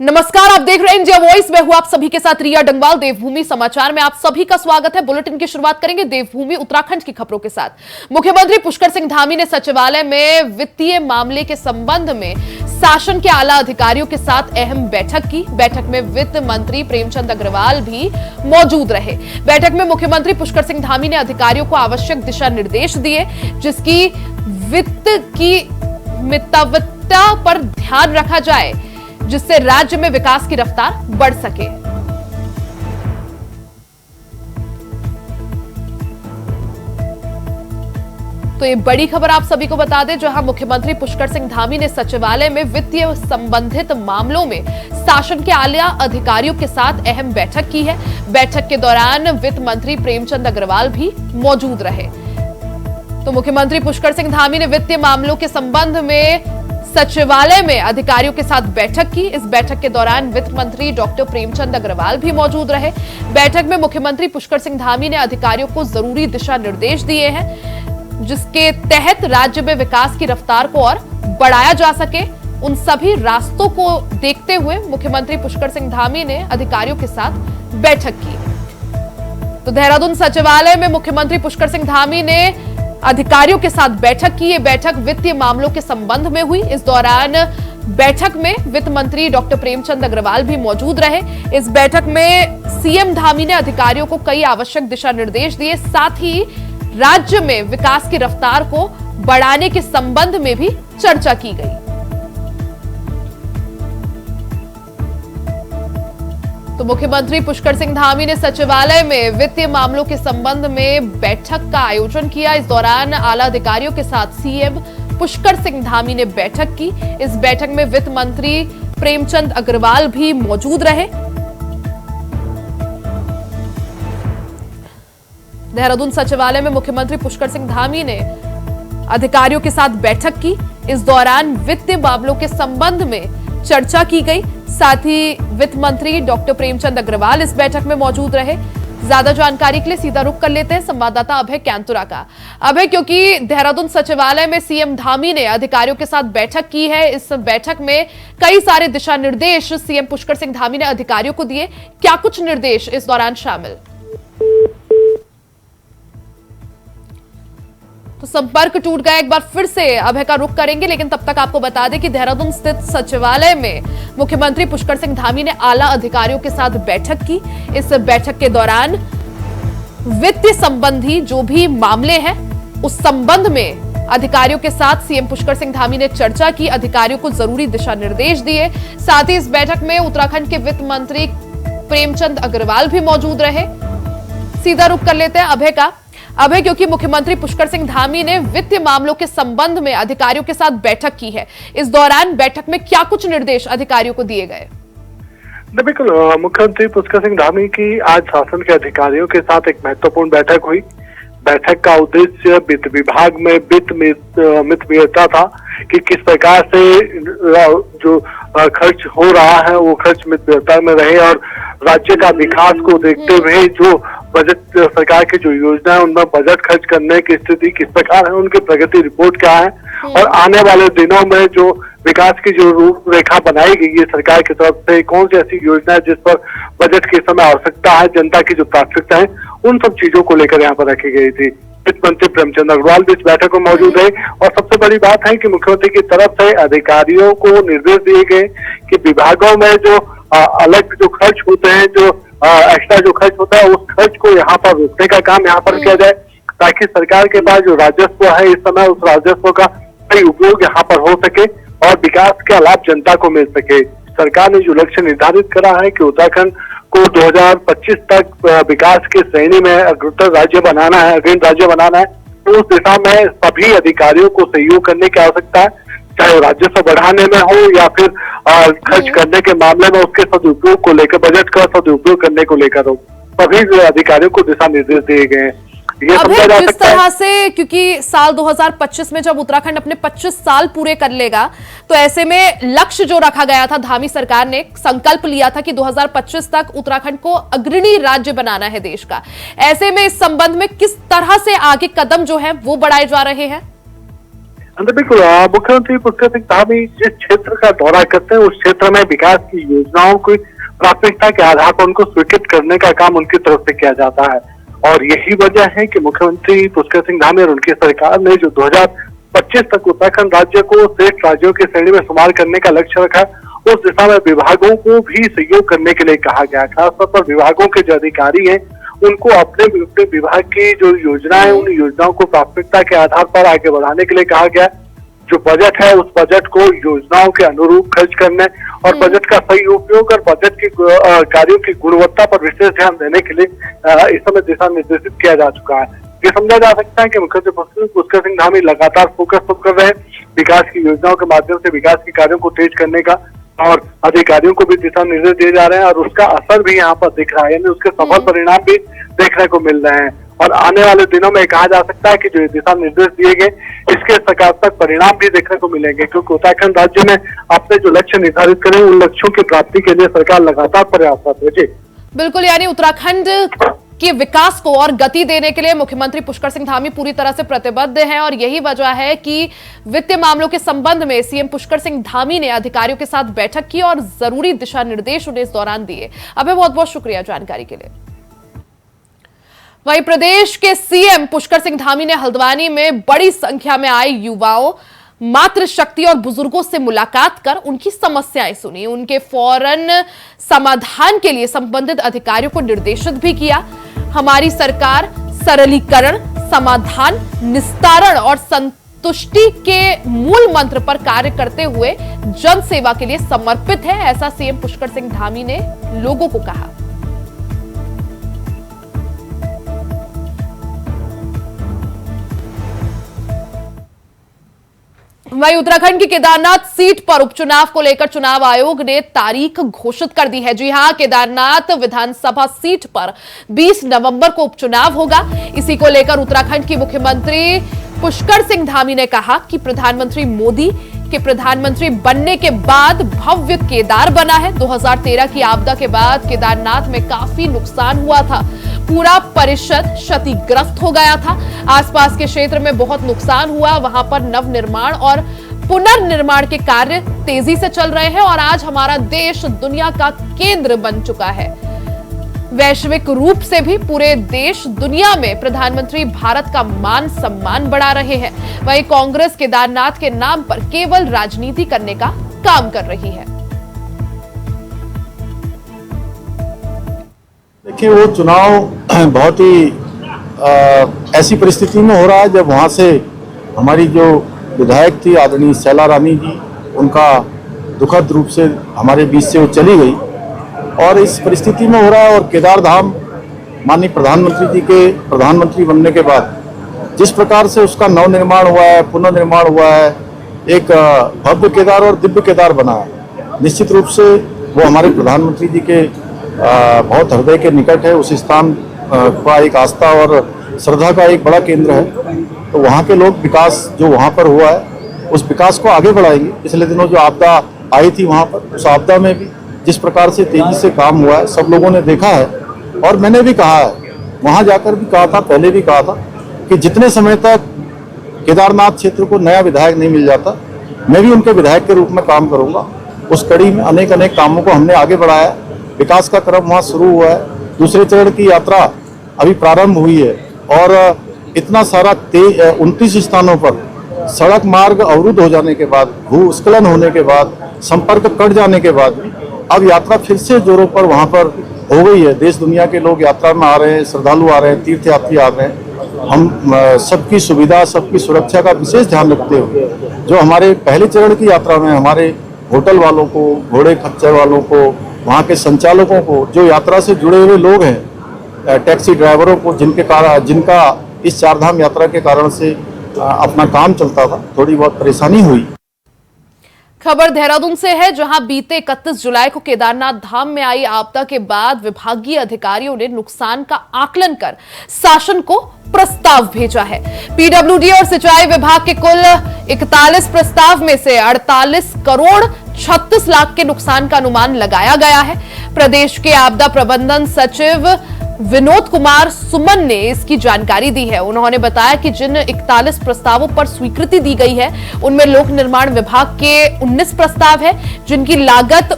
नमस्कार, आप देख रहे हैं इंडिया वॉइस। मैं हूं आप सभी के साथ रिया डंगवाल। देवभूमि समाचार में आप सभी का स्वागत है। बुलेटिन की शुरुआत करेंगे देवभूमि उत्तराखंड की खबरों के साथ। मुख्यमंत्री पुष्कर सिंह धामी ने सचिवालय में वित्तीय मामले के संबंध में शासन के आला अधिकारियों के साथ अहम बैठक की। बैठक में वित्त मंत्री प्रेमचंद अग्रवाल भी मौजूद रहे। बैठक में मुख्यमंत्री पुष्कर सिंह धामी ने अधिकारियों को आवश्यक दिशा निर्देश दिए, जिसकी वित्त की मितव्यता पर ध्यान रखा जाए, जिससे राज्य में विकास की रफ्तार बढ़ सके। तो ये बड़ी खबर आप सभी को बता दें, जहां मुख्यमंत्री पुष्कर सिंह धामी ने सचिवालय में वित्तीय संबंधित मामलों में शासन के आला अधिकारियों के साथ अहम बैठक की है। बैठक के दौरान वित्त मंत्री प्रेमचंद अग्रवाल भी मौजूद रहे। तो मुख्यमंत्री पुष्कर सिंह धामी ने वित्तीय मामलों के संबंध में सचिवालय में अधिकारियों के साथ बैठक की। इस बैठक के दौरान वित्त मंत्री डॉक्टर प्रेमचंद अग्रवाल भी मौजूद रहे। बैठक में मुख्यमंत्री पुष्कर सिंह धामी ने अधिकारियों को जरूरी दिशा निर्देश दिए हैं, जिसके तहत राज्य में विकास की रफ्तार को और बढ़ाया जा सके। उन सभी रास्तों को देखते हुए मुख्यमंत्री पुष्कर सिंह धामी ने अधिकारियों के साथ बैठक की। तो देहरादून सचिवालय में मुख्यमंत्री पुष्कर सिंह धामी ने अधिकारियों के साथ बैठक की। ये बैठक वित्तीय मामलों के संबंध में हुई। इस दौरान बैठक में वित्त मंत्री डॉक्टर प्रेमचंद अग्रवाल भी मौजूद रहे। इस बैठक में सीएम धामी ने अधिकारियों को कई आवश्यक दिशा निर्देश दिए, साथ ही राज्य में विकास की रफ्तार को बढ़ाने के संबंध में भी चर्चा की गई। तो मुख्यमंत्री पुष्कर सिंह धामी ने सचिवालय में वित्तीय मामलों के संबंध में बैठक का आयोजन किया। इस दौरान आला अधिकारियों के साथ सीएम पुष्कर सिंह धामी ने बैठक की। इस बैठक में वित्त मंत्री प्रेमचंद अग्रवाल भी मौजूद रहे। देहरादून सचिवालय में मुख्यमंत्री पुष्कर सिंह धामी ने अधिकारियों के साथ बैठक की। इस दौरान वित्तीय मामलों के संबंध में चर्चा की गई। साथ ही वित्त मंत्री डॉक्टर प्रेमचंद अग्रवाल इस बैठक में मौजूद रहे। ज्यादा जानकारी के लिए सीधा रुख कर लेते हैं संवाददाता अभय कैंतुरा का। अभय, क्योंकि देहरादून सचिवालय में सीएम धामी ने अधिकारियों के साथ बैठक की है, इस बैठक में कई सारे दिशा निर्देश सीएम पुष्कर सिंह धामी ने अधिकारियों को दिए। क्या कुछ निर्देश इस दौरान शामिल? तो संपर्क टूट गया। एक बार फिर से अभय का रुख करेंगे, लेकिन तब तक आपको बता दें कि देहरादून स्थित सचिवालय में मुख्यमंत्री पुष्कर सिंह धामी ने आला अधिकारियों के साथ बैठक की। इस बैठक के दौरान वित्तीय संबंधी जो भी मामले हैं, उस संबंध में अधिकारियों के साथ सीएम पुष्कर सिंह धामी ने चर्चा की, अधिकारियों को जरूरी दिशा निर्देश दिए। साथ ही इस बैठक में उत्तराखंड के वित्त मंत्री प्रेमचंद अग्रवाल भी मौजूद रहे। सीधा रुख कर लेते हैं अभय का। अभय, क्योंकि मुख्यमंत्री पुष्कर सिंह धामी ने वित्तीय मामलों के संबंध में अधिकारियों के साथ बैठक की है, इस दौरान बैठक में क्या कुछ निर्देश अधिकारियों को दिए गए? बिल्कुल, मुख्यमंत्री पुष्कर सिंह धामी की आज शासन के अधिकारियों के साथ एक महत्वपूर्ण बैठक हुई। बैठक का उद्देश्य वित्त विभाग में वित्त मितव्ययता था कि किस प्रकार से जो खर्च हो रहा है वो खर्च मितव्ययता में रहे, और राज्य का विकास को देखते हुए जो बजट सरकार की जो योजना है उनमें बजट खर्च करने की स्थिति किस प्रकार है, उनकी प्रगति रिपोर्ट क्या है, और आने वाले दिनों में जो विकास की जो रूपरेखा बनाई गई है सरकार की तरफ से, कौन सी ऐसी योजना है जिस पर बजट के समय आवश्यकता है, जनता की जो प्राथमिकता है, उन सब चीजों को लेकर यहाँ पर रखी गई थी। वित्त मंत्री प्रेमचंद अग्रवाल भी इस बैठक में मौजूद रहे। और सबसे बड़ी बात है कि मुख्यमंत्री की तरफ से अधिकारियों को निर्देश दिए गए कि विभागों में जो अलग जो खर्च होते हैं, जो एक्स्ट्रा जो खर्च होता है, उस खर्च को यहाँ पर रोकने का काम यहाँ पर किया जाए, ताकि सरकार के पास जो राजस्व है इस समय, उस राजस्व का सही उपयोग यहाँ पर हो सके और विकास का लाभ जनता को मिल सके। सरकार ने जो लक्ष्य निर्धारित करा है कि उत्तराखंड को 2025 तक विकास की श्रेणी में अग्रतर राज्य बनाना है, अग्रणी राज्य बनाना है, तो उस दिशा में सभी अधिकारियों को सहयोग करने की आवश्यकता है, चाहे राजस्व बढ़ाने में हो या फिर खर्च करने के मामले में उसके सदुपयोग को लेकर, बजट का सदुपयोग करने को लेकर हो। सभी अधिकारियों को दिशा निर्देश दिए गए हैं। जिस तरह से, क्योंकि साल 2025 में जब उत्तराखंड अपने 25 साल पूरे कर लेगा, तो ऐसे में लक्ष्य जो रखा गया था, धामी सरकार ने संकल्प लिया था कि 2025 तक उत्तराखंड को अग्रणी राज्य बनाना है देश का। ऐसे में इस संबंध में किस तरह से आगे कदम जो है वो बढ़ाए जा रहे हैं? तो बिल्कुल मुख्यमंत्री पुष्कर सिंह धामी जिस क्षेत्र का दौरा करते हैं उस क्षेत्र में विकास की योजनाओं की प्राथमिकता के आधार पर उनको स्वीकृत करने का काम उनकी तरफ से किया जाता है। और यही वजह है कि मुख्यमंत्री पुष्कर सिंह धामी और उनकी सरकार ने जो 2025 तक उत्तराखंड राज्य को श्रेष्ठ राज्यों की श्रेणी में शुमार करने का लक्ष्य रखा, उस दिशा में विभागों को भी सहयोग करने के लिए कहा गया। खासतौर पर विभागों के जो अधिकारी हैं उनको अपने विभाग की जो योजनाएं उन योजनाओं को प्राथमिकता के आधार पर आगे बढ़ाने के लिए कहा गया। जो बजट है उस बजट को योजनाओं के अनुरूप खर्च करने और बजट का सही उपयोग और बजट की कार्यों की गुणवत्ता पर विशेष ध्यान देने के लिए इस समय दिशा निर्देशित किया जा चुका है। ये समझा जा सकता है कि मुख्यमंत्री पुष्कर सिंह धामी लगातार फोकस कर रहे हैं विकास की योजनाओं के माध्यम से विकास के कार्यों को तेज करने का, और अधिकारियों को भी दिशा निर्देश दिए जा रहे हैं और उसका असर भी यहाँ पर दिख रहा है, यानी उसके सफल परिणाम भी देखने को मिल रहे हैं। और आने वाले दिनों में कहा जा सकता है कि जो दिशा निर्देश दिए गए इसके सकारात्मक परिणाम भी देखने को मिलेंगे, क्योंकि उत्तराखंड राज्य में अपने जो लक्ष्य निर्धारित करें उन लक्ष्यों की प्राप्ति के लिए सरकार लगातार प्रयासरत है। जी बिल्कुल, यानी उत्तराखंड के विकास को और गति देने के लिए मुख्यमंत्री पुष्कर सिंह धामी पूरी तरह से प्रतिबद्ध हैं और यही वजह है कि वित्तीय मामलों के संबंध में सीएम पुष्कर सिंह धामी ने अधिकारियों के साथ बैठक की और जरूरी दिशा निर्देश उन्हें इस दौरान दिए। अबे बहुत बहुत शुक्रिया जानकारी के लिए। वहीं प्रदेश के सीएम पुष्कर सिंह धामी ने हल्द्वानी में बड़ी संख्या में आए युवाओं, मातृशक्ति और बुजुर्गों से मुलाकात कर उनकी समस्याएं सुनी। उनके फौरन समाधान के लिए संबंधित अधिकारियों को निर्देशित भी किया। हमारी सरकार सरलीकरण, समाधान, निस्तारण और संतुष्टि के मूल मंत्र पर कार्य करते हुए जन सेवा के लिए समर्पित है, ऐसा सीएम पुष्कर सिंह धामी ने लोगों को कहा। वहीं उत्तराखंड की केदारनाथ सीट पर उपचुनाव को लेकर चुनाव आयोग ने तारीख घोषित कर दी है। जी हां, केदारनाथ विधानसभा सीट पर 20 नवंबर को उपचुनाव होगा। इसी को लेकर उत्तराखंड की मुख्यमंत्री पुष्कर सिंह धामी ने कहा कि प्रधानमंत्री मोदी के प्रधानमंत्री बनने के बाद भव्य केदार बना है। 2013 की आपदा के बाद केदारनाथ में काफी नुकसान हुआ था, पूरा परिसर क्षतिग्रस्त हो गया था। आसपास के क्षेत्र में बहुत नुकसान हुआ। वहां पर नवनिर्माण और पुनर्निर्माण के कार्य तेजी से चल रहे हैं और आज हमारा देश दुनिया का केंद्र बन चुका है। वैश्विक रूप से भी पूरे देश दुनिया में प्रधानमंत्री भारत का मान सम्मान बढ़ा रहे हैं। वहीं कांग्रेस केदारनाथ के नाम पर केवल राजनीति करने का काम कर रही है। देखिए, वो चुनाव बहुत ही ऐसी परिस्थिति में हो रहा है जब वहाँ से हमारी जो विधायक थी आदरणीय शैला रानी जी, उनका दुखद रूप से हमारे बीच से वो चली गई और इस परिस्थिति में हो रहा है। और केदार धाम माननीय प्रधानमंत्री जी के प्रधानमंत्री बनने के बाद जिस प्रकार से उसका नवनिर्माण हुआ है, पुनर्निर्माण हुआ है, एक भव्य केदार और दिव्य केदार बना है। निश्चित रूप से वो हमारे प्रधानमंत्री जी के बहुत हृदय के निकट है। उस स्थान का एक आस्था और श्रद्धा का एक बड़ा केंद्र है। तो वहाँ के लोग विकास जो वहाँ पर हुआ है उस विकास को आगे बढ़ाएंगे। पिछले दिनों जो आपदा आई थी वहाँ पर, उस आपदा में भी जिस प्रकार से तेजी से काम हुआ है सब लोगों ने देखा है। और मैंने भी कहा है, वहाँ जाकर भी कहा था, पहले भी कहा था कि जितने समय तक केदारनाथ क्षेत्र को नया विधायक नहीं मिल जाता, मैं भी उनके विधायक के रूप में काम करूँगा। उस कड़ी में अनेक अनेक कामों को हमने आगे बढ़ाया। विकास का क्रम वहाँ शुरू हुआ है। दूसरे चरण की यात्रा अभी प्रारंभ हुई है और इतना सारा 29 स्थानों पर सड़क मार्ग अवरुद्ध हो जाने के बाद, भूस्खलन होने के बाद, संपर्क कट जाने के बाद भी अब यात्रा फिर से जोरों पर वहाँ पर हो गई है। देश दुनिया के लोग यात्रा में आ रहे हैं, श्रद्धालु आ रहे हैं, तीर्थयात्री आ रहे हैं। हम सबकी सुविधा, सबकी सुरक्षा का विशेष ध्यान रखते हुए जो हमारे पहले चरण की यात्रा में हमारे होटल वालों को, घोड़े खच्चर वालों को, वहाँ के संचालकों को, जो यात्रा से जुड़े हुए लोग हैं, टैक्सी ड्राइवरों को, जिनका इस चारधाम यात्रा के कारण से अपना काम चलता था, थोड़ी बहुत परेशानी हुई। खबर देहरादून से है, जहां बीते 31 जुलाई को केदारनाथ धाम में आई आपदा के बाद विभागीय अधिकारियों ने नुकसान का आकलन कर शासन को प्रस्ताव भेजा है। पीडब्ल्यूडी और सिंचाई विभाग के कुल 41 प्रस्ताव में से 48 करोड़ 36 लाख के नुकसान का अनुमान लगाया गया है। प्रदेश के आपदा प्रबंधन सचिव विनोद कुमार सुमन ने इसकी जानकारी दी है। उन्होंने बताया कि जिन 41 प्रस्तावों पर स्वीकृति दी गई है उनमें लोक निर्माण विभाग के 19 प्रस्ताव है जिनकी लागत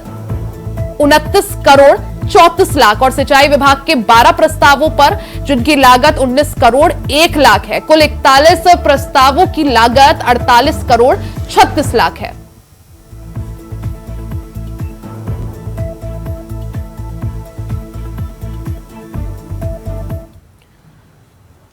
29 करोड़ 34 लाख और सिंचाई विभाग के 12 प्रस्तावों पर जिनकी लागत 19 करोड़ 1 लाख है। कुल 41 प्रस्तावों की लागत 48 करोड़ 36 लाख है।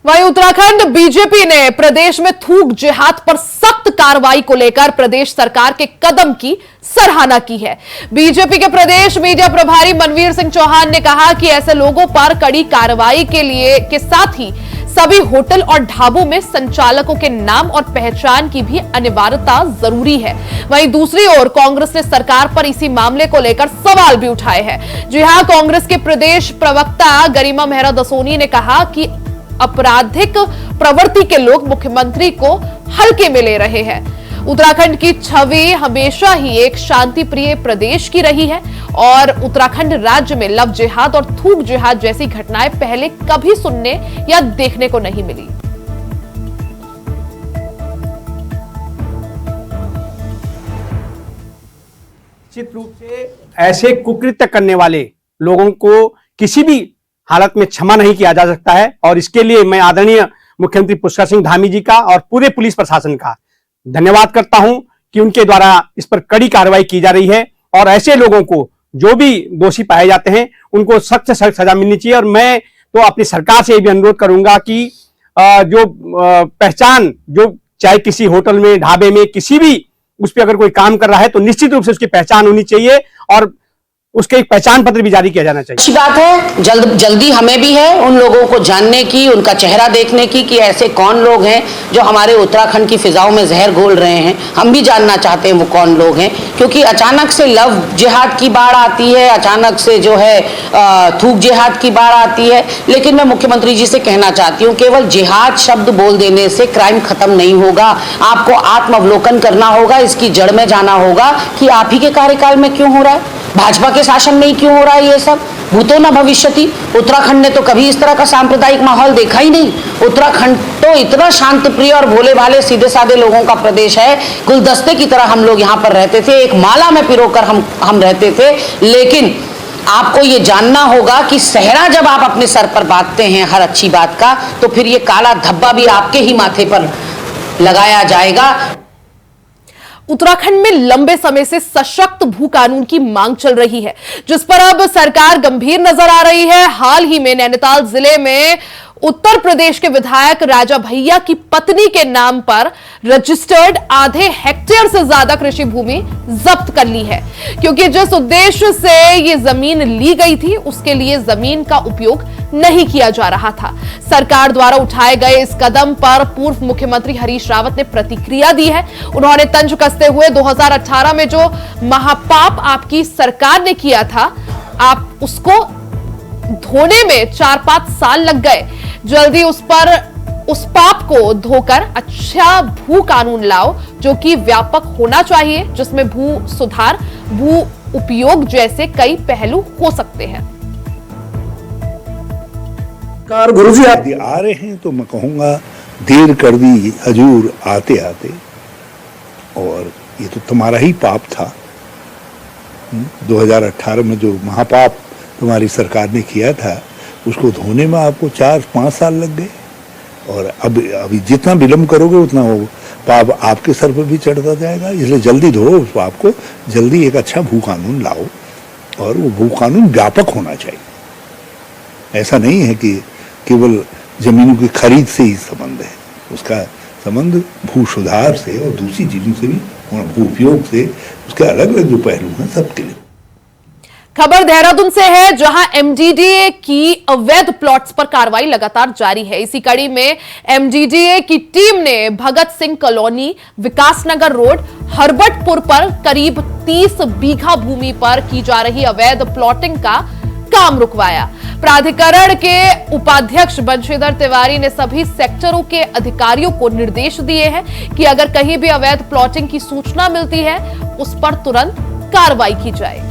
वहीं उत्तराखंड बीजेपी ने प्रदेश में थूक जिहाद पर सख्त कार्रवाई को लेकर प्रदेश सरकार के कदम की सराहना की है। बीजेपी के प्रदेश मीडिया प्रभारी मनवीर सिंह चौहान ने कहा कि ऐसे लोगों पर कड़ी कार्रवाई के साथ ही सभी होटल और ढाबों में संचालकों के नाम और पहचान की भी अनिवार्यता जरूरी है। वहीं दूसरी ओर कांग्रेस ने सरकार पर इसी मामले को लेकर सवाल भी उठाए हैं। जी हां, कांग्रेस के प्रदेश प्रवक्ता गरिमा मेहरा दसोनी ने कहा कि आपराधिक प्रवृत्ति के लोग मुख्यमंत्री को हल्के में ले रहे हैं। उत्तराखंड की छवि हमेशा ही एक शांति प्रिय प्रदेश की रही है और उत्तराखंड राज्य में लव जिहाद और थूक जिहाद जैसी घटनाएं पहले कभी सुनने या देखने को नहीं मिली। निश्चित रूप से ऐसे कुकृत्य करने वाले लोगों को किसी भी हालत में क्षमा नहीं किया जा सकता है और इसके लिए मैं आदरणीय मुख्यमंत्री पुष्कर सिंह धामी जी का और पूरे पुलिस प्रशासन का धन्यवाद करता हूं कि उनके द्वारा इस पर कड़ी कार्रवाई की जा रही है और ऐसे लोगों को जो भी दोषी पाए जाते हैं उनको सख्त से सख्त सजा मिलनी चाहिए। और मैं तो अपनी सरकार से भी अनुरोध करूंगा कि जो पहचान जो चाहे किसी होटल में ढाबे में किसी भी उस पर अगर कोई काम कर रहा है तो निश्चित रूप से उसकी पहचान होनी चाहिए और उसके एक पहचान पत्र भी जारी किया जाना चाहिए। अच्छी बात है, जल्दी हमें भी है उन लोगों को जानने की, उनका चेहरा देखने की कि ऐसे कौन लोग हैं जो हमारे उत्तराखंड की फिजाओं में जहर घोल रहे हैं। हम भी जानना चाहते हैं वो कौन लोग हैं, क्योंकि अचानक से लव जिहाद की बाढ़ आती है, अचानक से जो है थूक जिहाद की बाढ़ आती है। लेकिन मैं मुख्यमंत्री जी से कहना चाहती हूँ, केवल जिहाद शब्द बोल देने से क्राइम खत्म नहीं होगा। आपको आत्मावलोकन करना होगा, इसकी जड़ में जाना होगा कि आप ही के कार्यकाल में क्यों हो रहा है, भाजपा के शासन में ही क्यों हो रहा है ये सब। भूतो न भविष्यति। उत्तराखंड ने तो कभी इस तरह का सांप्रदायिक माहौल देखा ही नहीं। उत्तराखंड तो इतना शांत प्रिय और भोले भाले सीधे साधे लोगों का प्रदेश है। गुलदस्ते की तरह हम लोग यहाँ पर रहते थे, एक माला में पिरोकर हम रहते थे। लेकिन आपको ये जानना होगा कि सहरा जब आप अपने सर पर बांधते हैं हर अच्छी बात का, तो फिर ये काला धब्बा भी आपके ही माथे पर लगाया जाएगा। उत्तराखंड में लंबे समय से सशक्त भू कानून की मांग चल रही है, जिस पर अब सरकार गंभीर नजर आ रही है। हाल ही में नैनीताल जिले में उत्तर प्रदेश के विधायक राजा भैया की पत्नी के नाम पर रजिस्टर्ड आधे हेक्टेयर से ज्यादा कृषि भूमि जब्त कर ली है, क्योंकि जिस उद्देश्य से ये जमीन ली गई थी उसके लिए जमीन का उपयोग नहीं किया जा रहा था। सरकार द्वारा उठाए गए इस कदम पर पूर्व मुख्यमंत्री हरीश रावत ने प्रतिक्रिया दी है। उन्होंने तंज कसते हुए 2018 में जो महापाप आपकी सरकार ने किया था, आप उसको धोने में 4-5 साल लग गए। जल्दी उस पाप को धोकर अच्छा भू कानून लाओ जो कि व्यापक होना चाहिए, जिसमें भू सुधार, भू उपयोग जैसे कई पहलू हो सकते हैं। गुरुजी आप आ रहे हैं तो मैं कहूंगा देर कर दी हजूर आते आते, और ये तो तुम्हारा ही पाप था। 2018 में जो महापाप तुम्हारी सरकार ने किया था उसको धोने में आपको 4-5 साल लग गए, और अभी जितना विलंब करोगे उतना वो पाप आपके सर पर भी चढ़ता जाएगा। इसलिए जल्दी धो उस पाप को, जल्दी एक अच्छा भू कानून लाओ, और वो भू कानून व्यापक होना चाहिए। ऐसा नहीं है कि केवल जमीनों की खरीद से ही संबंध है, उसका संबंध भू सुधार से और दूसरी चीजों से भी, भू उपयोग से, उसके अलग अलग जो पहलू हैं सबके लिए। खबर देहरादून से है, जहां एमडीडीए की अवैध प्लॉट्स पर कार्रवाई लगातार जारी है। इसी कड़ी में एमडीडीए की टीम ने भगत सिंह कॉलोनी, विकासनगर रोड, हरबटपुर पर करीब 30 बीघा भूमि पर की जा रही अवैध प्लॉटिंग का काम रुकवाया। प्राधिकरण के उपाध्यक्ष बंशीधर तिवारी ने सभी सेक्टरों के अधिकारियों को निर्देश दिए हैं कि अगर कहीं भी अवैध प्लॉटिंग की सूचना मिलती है उस पर तुरंत कार्रवाई की जाए।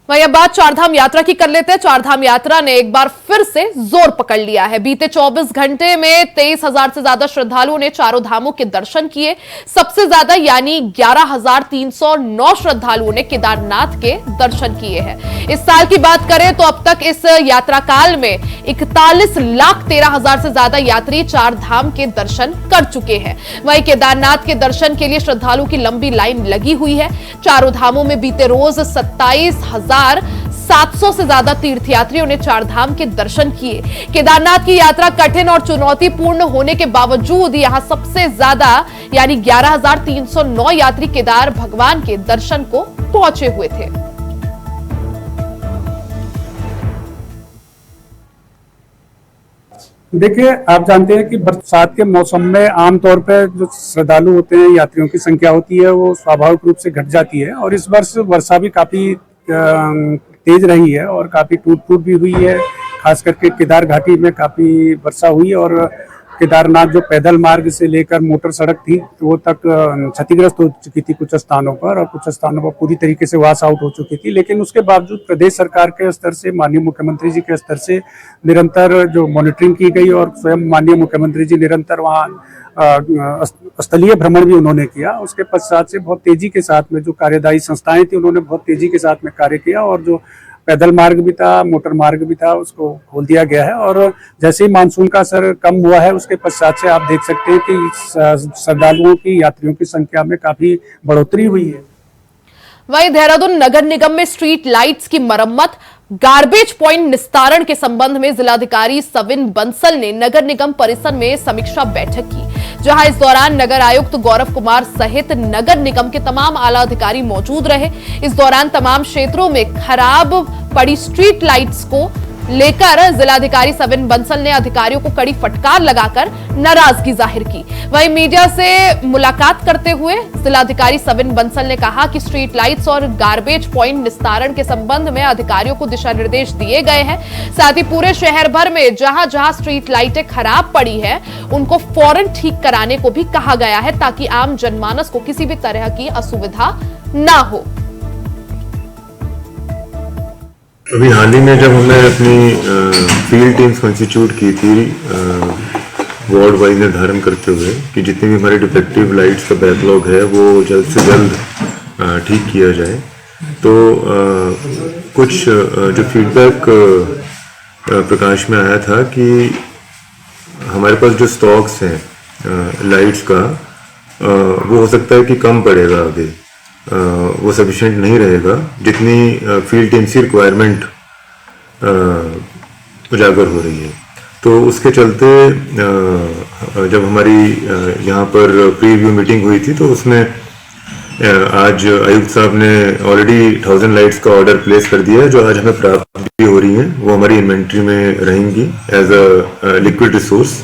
वहीं अब बात चारधाम यात्रा की कर लेते हैं। चारधाम यात्रा ने एक बार फिर से जोर पकड़ लिया है। बीते 24 घंटे में 23,000 से ज्यादा श्रद्धालुओं ने चारों धामों के दर्शन किए। सबसे ज्यादा यानी 11,309 श्रद्धालुओं ने केदारनाथ के दर्शन किए हैं। इस साल की बात करें तो अब तक इस यात्रा काल में 41,13,000 से ज्यादा यात्री चार धाम के दर्शन कर चुके हैं। वहीं केदारनाथ के दर्शन के लिए श्रद्धालुओं की लंबी लाइन लगी हुई है। चारों धामों में बीते रोज 27,700 से ज्यादा तीर्थयात्रियों ने चार धाम के दर्शन किए। केदारनाथ की यात्रा कठिन और चुनौतीपूर्ण होने के बावजूद यहां सबसे ज्यादा यानी 11,309 यात्री केदार भगवान के दर्शन को पहुंचे हुए थे। देखिए, आप जानते हैं कि बरसात के मौसम में आमतौर पर जो श्रद्धालु होते हैं, यात्रियों की संख्या होती है, वो स्वाभाविक रूप से घट जाती है। और इस वर्ष वर्षा भी काफी तेज रही है और काफी टूट भी हुई है। खास करके केदार घाटी में काफी वर्षा हुई और केदारनाथ जो पैदल मार्ग से लेकर मोटर सड़क थी तो वो तक क्षतिग्रस्त हो चुकी थी कुछ स्थानों पर, और कुछ स्थानों पर पूरी तरीके से वॉश आउट हो चुकी थी। लेकिन उसके बावजूद प्रदेश सरकार के स्तर से, माननीय मुख्यमंत्री जी के स्तर से निरंतर जो मॉनिटरिंग की गई और स्वयं माननीय मुख्यमंत्री जी निरंतर वहाँ स्थलीय भ्रमण भी उन्होंने किया। उसके पश्चात से बहुत तेजी के साथ में जो कार्यदायी संस्थाएं थी उन्होंने बहुत तेजी के साथ में कार्य किया और जो पैदल मार्ग भी था, मोटर मार्ग भी था, उसको खोल दिया गया है। और जैसे ही मानसून का असर कम हुआ है उसके पश्चात से आप देख सकते हैं कि श्रद्धालुओं की, यात्रियों की संख्या में काफी बढ़ोतरी हुई है। वहीं देहरादून नगर निगम में स्ट्रीट लाइट्स की मरम्मत, गार्बेज पॉइंट निस्तारण के संबंध में जिलाधिकारी सविन बंसल ने नगर निगम परिसर में समीक्षा बैठक की, जहां इस दौरान नगर आयुक्त गौरव कुमार सहित नगर निगम के तमाम आला अधिकारी मौजूद रहे। इस दौरान तमाम क्षेत्रों में खराब पड़ी स्ट्रीट लाइट्स को लेकर जिलाधिकारी सविन बंसल ने अधिकारियों को कड़ी फटकार लगाकर नाराजगी जाहिर की। वहीं मीडिया से मुलाकात करते हुए जिलाधिकारी सविन बंसल ने कहा कि स्ट्रीट लाइट्स और गार्बेज पॉइंट निस्तारण के संबंध में अधिकारियों को दिशा निर्देश दिए गए हैं। साथ ही पूरे शहर भर में जहां जहां स्ट्रीट लाइटें खराब पड़ी है उनको फौरन ठीक कराने को भी कहा गया है, ताकि आम जनमानस को किसी भी तरह की असुविधा ना हो। अभी हाल ही में जब हमने अपनी फील्ड टीम्स कॉन्स्टिट्यूट की थी वार्ड वाइज निर्धारण करते हुए कि जितनी भी हमारी डिफेक्टिव लाइट्स का बैकलॉग है वो जल्द से जल्द ठीक किया जाए, तो कुछ जो फीडबैक प्रकाश में आया था कि हमारे पास जो स्टॉक्स हैं लाइट्स का वो हो सकता है कि कम पड़ेगा, आगे वो सफिशिएंट नहीं रहेगा जितनी फील्ड टीम्स की रिक्वायरमेंट उजागर हो रही है। तो उसके चलते जब हमारी यहाँ पर प्रीव्यू मीटिंग हुई थी तो उसमें आज आयुक्त साहब ने ऑलरेडी 1000 लाइट्स का ऑर्डर प्लेस कर दिया है, जो आज हमें प्राप्त भी हो रही हैं। वो हमारी इन्वेंट्री में रहेंगी एज अ लिक्विड रिसोर्स,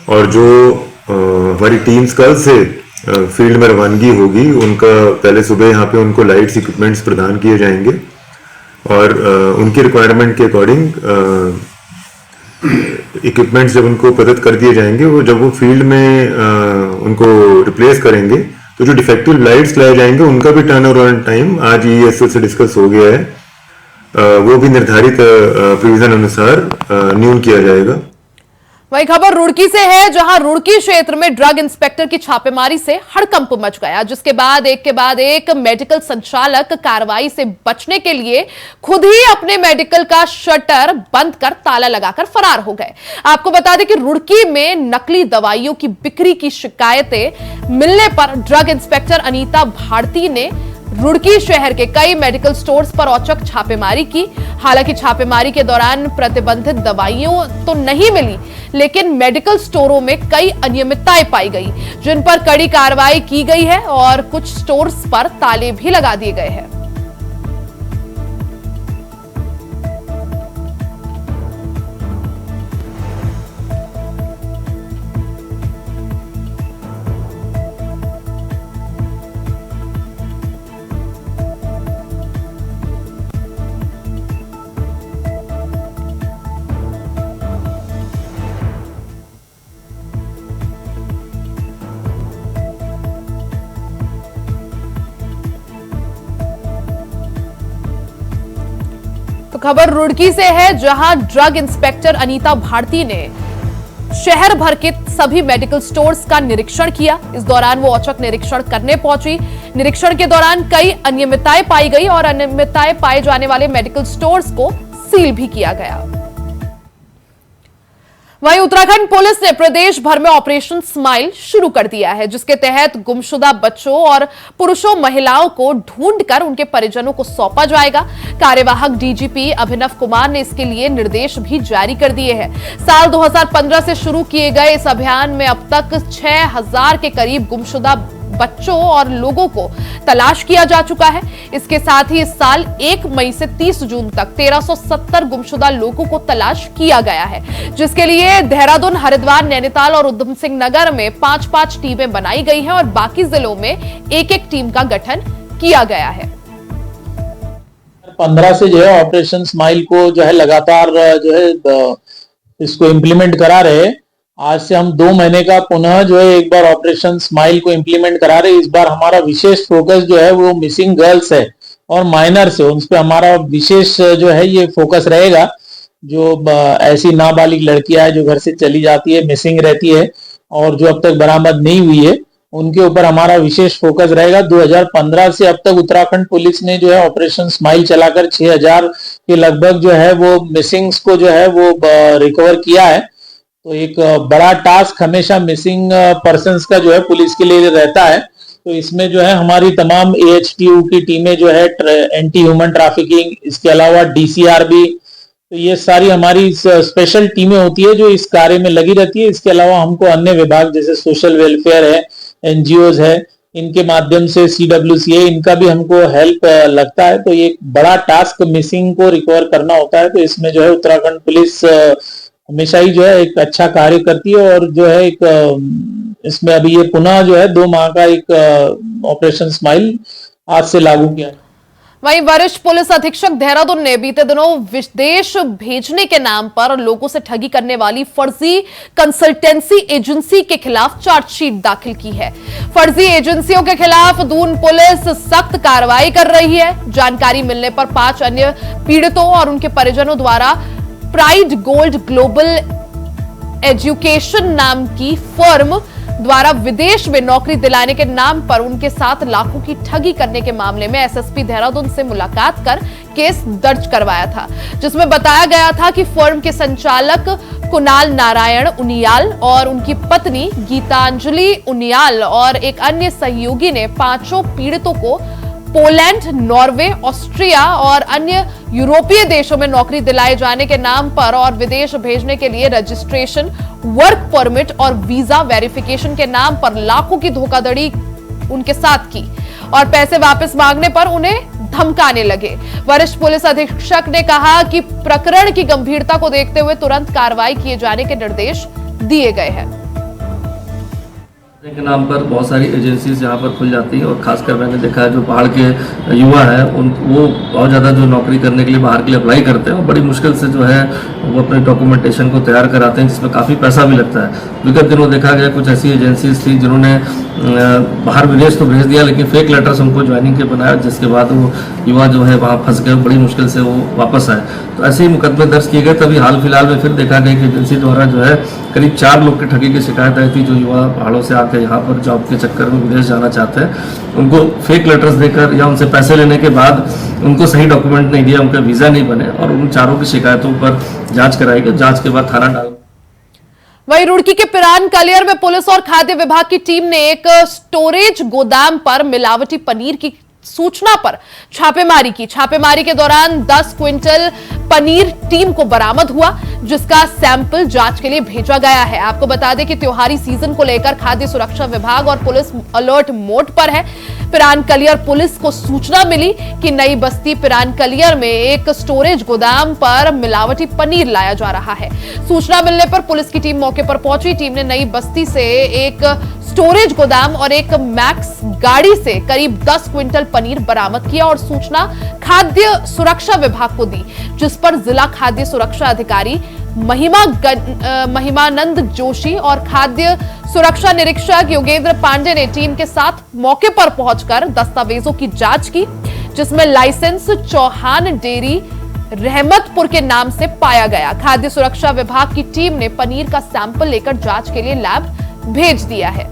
और जो हमारी टीम्स कल से फील्ड में रवानगी होगी उनका पहले सुबह यहाँ पे उनको लाइट्स इक्विपमेंट्स प्रदान किए जाएंगे और उनकी रिक्वायरमेंट के अकॉर्डिंग इक्विपमेंट्स जब उनको प्रदत्त कर दिए जाएंगे, वो जब वो फील्ड में उनको रिप्लेस करेंगे तो जो डिफेक्टिव लाइट्स लाए जाएंगे उनका भी टर्न अराउंड टाइम आज ESL से डिस्कस हो गया है, वो भी निर्धारित प्रोविजन अनुसार न्यून किया जाएगा। वही खबर रुड़की से है, जहां रुड़की क्षेत्र में ड्रग इंस्पेक्टर की छापेमारी से हड़कंप मच गया, जिसके बाद एक मेडिकल संचालक कार्रवाई से बचने के लिए खुद ही अपने मेडिकल का शटर बंद कर ताला लगाकर फरार हो गए। आपको बता दें कि रुड़की में नकली दवाइयों की बिक्री की शिकायतें मिलने पर ड्रग इंस्पेक्टर अनीता भारती ने रुड़की शहर के कई मेडिकल स्टोर्स पर औचक छापेमारी की। हालांकि छापेमारी के दौरान प्रतिबंधित दवाइयां तो नहीं मिली, लेकिन मेडिकल स्टोरों में कई अनियमितताएं पाई गई, जिन पर कड़ी कार्रवाई की गई है और कुछ स्टोर्स पर ताले भी लगा दिए गए हैं। खबर रुड़की से है, जहां ड्रग इंस्पेक्टर अनीता भारती ने शहर भर के सभी मेडिकल स्टोर्स का निरीक्षण किया। इस दौरान वो औचक निरीक्षण करने पहुंची। निरीक्षण के दौरान कई अनियमितताएं पाई गई और अनियमितताएं पाए जाने वाले मेडिकल स्टोर्स को सील भी किया गया। वहीं उत्तराखंड पुलिस ने प्रदेश भर में ऑपरेशन स्माइल शुरू कर दिया है, जिसके तहत गुमशुदा बच्चों और पुरुषों महिलाओं को ढूंढकर उनके परिजनों को सौंपा जाएगा। कार्यवाहक डीजीपी अभिनव कुमार ने इसके लिए निर्देश भी जारी कर दिए हैं। साल 2015 से शुरू किए गए इस अभियान में अब तक 6000 के करीब गुमशुदा बच्चों और लोगों को तलाश किया जा चुका है। इसके साथ ही इस साल 1 मई से 30 जून तक 1370 गुमशुदा लोगों को तलाश किया गया है, जिसके लिए देहरादून, हरिद्वार, नैनीताल और उधम सिंह नगर में 5-5 टीमें बनाई गई हैं और बाकी जिलों में 1-1 टीम का गठन किया गया है। 15 से जो है ऑपरेशन स्माइल को जो है लगातार जो है इसको इम्प्लीमेंट करा रहे। आज से हम 2 महीने का पुनः जो है एक बार ऑपरेशन स्माइल को इम्प्लीमेंट करा रहे। इस बार हमारा विशेष फोकस जो है वो मिसिंग गर्ल्स है और माइनर्स है, उन पर हमारा विशेष जो है ये फोकस रहेगा। जो ऐसी नाबालिग लड़कियां है जो घर से चली जाती है, मिसिंग रहती है और जो अब तक बरामद नहीं हुई है, उनके ऊपर हमारा विशेष फोकस रहेगा। 2015 से अब तक उत्तराखंड पुलिस ने जो है ऑपरेशन स्माइल चलाकर 6000 के लगभग जो है वो मिसिंग्स को जो है वो रिकवर किया है। तो एक बड़ा टास्क हमेशा मिसिंग पर्संस का जो है पुलिस के लिए रहता है। तो इसमें जो है हमारी तमाम AHTU की टीमें जो है एंटी ह्यूमन ट्रैफिकिंग, इसके अलावा DCRB, तो ये सारी हमारी स्पेशल टीमें होती है जो इस कार्य में लगी रहती है। इसके अलावा हमको अन्य विभाग जैसे सोशल वेलफेयर है, NGOs है, इनके माध्यम से CWCA, इनका भी हमको हेल्प लगता है। तो ये बड़ा टास्क मिसिंग को रिकवर करना होता है। तो इसमें जो है उत्तराखंड पुलिस हमेशा ही जो है एक अच्छा कार्य करती है और जो है एक इसमें अभी ये पुनः जो है 2 माह का एक ऑपरेशन स्माइल आज से लागू किया। वहीं वरिष्ठ पुलिस अधीक्षक देहरादून ने बीते दिनों विदेश भेजने के नाम पर लोगों से ठगी करने वाली फर्जी कंसल्टेंसी एजेंसी के खिलाफ चार्जशीट दाखिल की है। फर्जी एजेंसियों के खिलाफ दून पुलिस सख्त कार्रवाई कर रही है। जानकारी मिलने पर 5 अन्य पीड़ितों और उनके परिजनों द्वारा प्राइड गोल्ड ग्लोबल एजुकेशन नाम की फर्म द्वारा विदेश में नौकरी दिलाने के नाम पर उनके साथ लाखों की ठगी करने के मामले में एसएसपी देहरादून से मुलाकात कर केस दर्ज करवाया था, जिसमें बताया गया था कि फर्म के संचालक कुणाल नारायण उनियाल और उनकी पत्नी गीतांजलि उनियाल और एक अन्य सहयोगी ने 5 पीड़ितों को पोलैंड, नॉर्वे, ऑस्ट्रिया और अन्य यूरोपीय देशों में नौकरी दिलाए जाने के नाम पर और विदेश भेजने के लिए रजिस्ट्रेशन, वर्क परमिट और वीजा वेरिफिकेशन के नाम पर लाखों की धोखाधड़ी उनके साथ की और पैसे वापस मांगने पर उन्हें धमकाने लगे। वरिष्ठ पुलिस अधीक्षक ने कहा कि प्रकरण की गंभीरता को देखते हुए तुरंत कार्रवाई किए जाने के निर्देश दिए गए हैं। के नाम पर बहुत सारी एजेंसीज यहाँ पर खुल जाती हैं और खासकर मैंने देखा है जो बाहर के युवा हैं वो बहुत ज़्यादा जो नौकरी करने के लिए बाहर के लिए अप्लाई करते हैं और बड़ी मुश्किल से जो है वो अपने डॉक्यूमेंटेशन को तैयार कराते हैं, जिसमें काफ़ी पैसा भी लगता है। विगत दिनों देखा गया कुछ ऐसी एजेंसीज थी जिन्होंने बाहर विदेश तो भेज दिया लेकिन फेक लेटर्स उनको ज्वाइनिंग के बनाया, जिसके बाद वो युवा जो है वहाँ फंस गए, बड़ी मुश्किल से वो वापस आए। तो ऐसे ही मुकदमे दर्ज किए गए। तभी हाल फिलहाल में फिर देखा गया कि एजेंसी द्वारा जो है करीब 4 लोग की ठगी की शिकायत आई थी, जो युवा पहाड़ों से आकर यहाँ पर जॉब के चक्कर में विदेश जाना चाहते हैं। उनको फेक लेटर्स देकर या उनसे पैसे लेने के बाद उनको सही डॉक्यूमेंट नहीं दिया, उनका वीज़ा नहीं बने और उन 4 की शिकायतों पर जाँच कराई गई। जाँच के बाद थाना डाल। वहीं रुड़की के पिरान कलियर में पुलिस और खाद्य विभाग की टीम ने एक स्टोरेज गोदाम पर मिलावटी पनीर की सूचना पर छापेमारी की। छापेमारी के दौरान 10 क्विंटल पनीर टीम को बरामद हुआ, जिसका सैंपल जांच के लिए भेजा गया है। आपको बता दें कि त्योहारी सीजन को लेकर खाद्य सुरक्षा विभाग और पुलिस अलर्ट मोड पर है। पिरान कलियर पुलिस को सूचना मिली कि नई बस्ती पिरान कलियर में एक स्टोरेज गोदाम पर मिलावटी पनीर लाया जा रहा है। सूचना मिलने पर पुलिस की टीम मौके पर पहुंची। टीम ने नई बस्ती से एक स्टोरेज गोदाम और एक मैक्स गाड़ी से करीब 10 क्विंटल पनीर बरामद किया और सूचना खाद्य सुरक्षा विभाग को दी, जिस पर जिला खाद्य सुरक्षा अधिकारी महिमानंद जोशी और खाद्य सुरक्षा निरीक्षक योगेंद्र पांडे ने टीम के साथ मौके पर पहुंचकर दस्तावेजों की जांच की, जिसमें लाइसेंस, चौहान डेयरी रहमतपुर के नाम से पाया गया। खाद्य सुरक्षा विभाग की टीम ने पनीर का सैंपल लेकर जांच के लिए लैब भेज दिया है।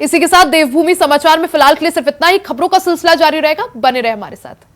इसी के साथ देवभूमि समाचार में फिलहाल के लिए सिर्फ इतना ही। खबरों का सिलसिला जारी रहेगा, बने रहे हमारे साथ।